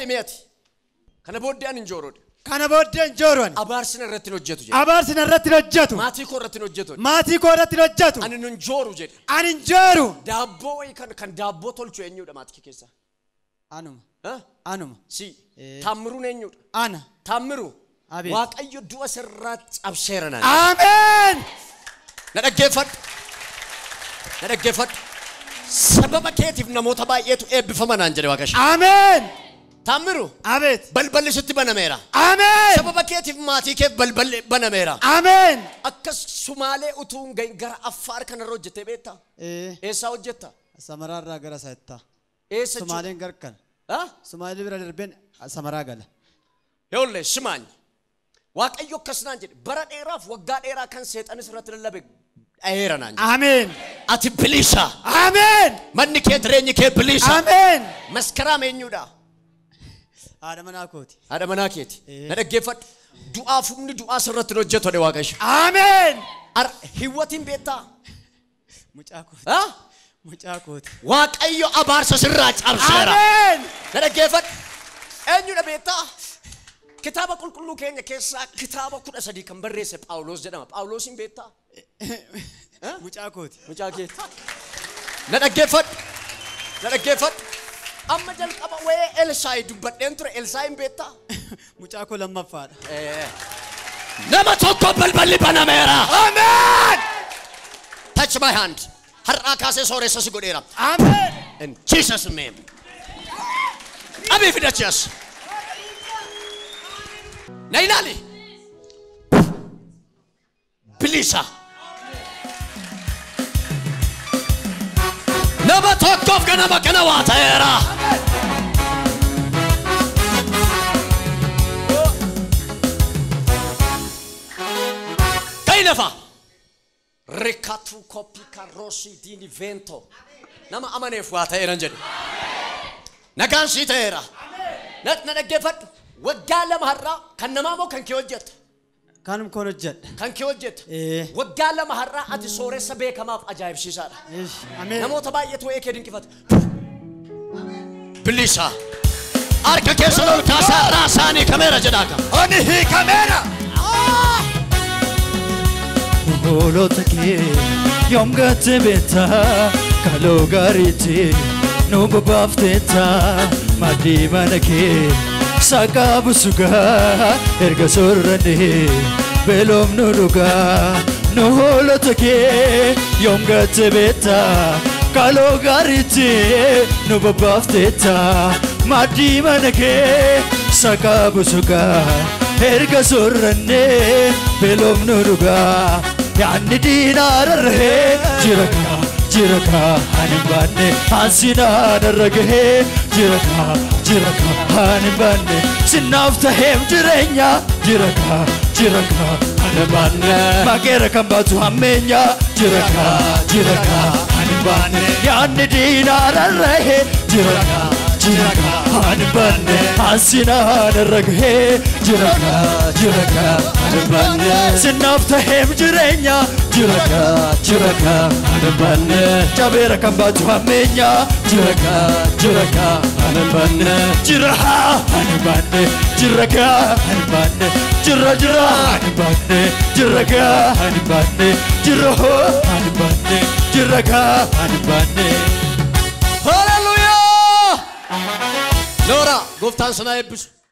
Kaimeti. Kana booddee an injoorode. Kana booddee injooroon. Abaarsina irratti hojjetu jedhe. Abaarsina irratti hojjetu. Maatii koo irratti hojjetu. Maatii koo irratti hojjetu. Ani injooru jedhe. Ani injooru. Daabboo wayi kan daabboo tolchu eenyudha maatii keessa? Anuma. Anuma. Si. Taammiruun eenyudha? Ana. Taammiru. Abeet. Waaqayyo du'a sirraatti cabseera naan. Ameen. Na dhaggeeffadhu. Na dhaggeeffadhu. Sababa keetiif namoota baay'eetu eebbifaman naan jedhe Waaqayyo. Ameen. Taammiru. Abeet. Balballi sitti banameera. Ameen. Sababa keetiif maatii keef balballi banameera. Ameen. Akkas Sumaalee utuun gara Affaar kanarra hojjettee beektaa? Eessaa hojjetta? Samaraarraa gara Saayittaa. Eessa Sumaaleen garkan. Sumaalee bira darbeen Samaraa gala. Yoolle shimaany. Waaqayyo akkas naan jedhe bara dheeraaf waggaa dheeraa kan seexanis irratti lallabe dheera naan jedhe. Ameen. Ati bilisa. Ameen. Manni kee jireenyi kee bilisa. Ameen. Maskaraam eenyudha? Haadha manaa kooti. Haadha manaa keeti. Na dhaggeeffadhu. Du'aaf humni du'aa sirratti hojjetu jedhe Waaqayyo. Ameen. Hiwwatiin beektaa? Mucaa kooti. Mucaa kooti. Waaqayyo abaarsa sirraa cabseera. Ameen. Na dhaggeeffadhu. Eenyudha beektaa? Kitaaba qulqulluu keenya keessaa kitaaba 13 kan barreesse Phaawulos jedhama. Phaawulosin beektaa? Mucaa kooti. Mucaa keeti. Na dhaggeeffadhu. Na dhaggeeffadhu. Amma jalqaba wayee Elsaayi dubbadheen ture. Elsaayin beektaa? Mucaa koo lammaffaadha. Nama tokko balballi banameera. Amen. Touch my hand. Har'aa kaasee sooressa si godheera. Amen. In Jesus' name. Abi fidachas. Na ilaali. Bilisa. Nama tokkoof ganama kana waa ta'eera. Kainafa. Rekatu kopi karosi dini vento. Nama amaneef waa ta'eera jedhe. Nagaan sii ta'eera. Na dhaggeeffadhu. Waggaa lama har'aa kan namaa moo kan kee hojjetta? Kanum koon hojjedha. Kan kee hojjetta? Waggaa lama har'aa ati sooressa beekamaaf ajaa'ibsiisaadha. Ameen. Namoota baay'eetu waa'ee kee dinqifata. Bilisa. Harka keessa ol kaasaa raasaanii kameera jedhaaka. Oni hiikameera. Hoolota kee yoom gatte beekta kaloo gaariitti nu bobaafteetta maddii mana kee. Sakabu suga erga sorrane belom nuduga no holo take yom gatte beta kalo gariti no babafteta madi manake sakabu suga erga sorrane belom nuduga yani dinarre jiraka hanibane hasina darage jiraka hanibane sinafta hem jirenya jiraka hanibane magera kambatu hamenya jiraka hanibane yani dinarre jiraka hanibane hasina darage jiraka hanibane sinafta hem jirenya jiraka hanibane Jabera kambatu hamenya jiraka hanibane jiraha hanibane jiraka hanibane jira hanibane jiraka hanibane jiraho hanibane jiraka hanibane Hallelujah Toora gooftaan sana eebbisu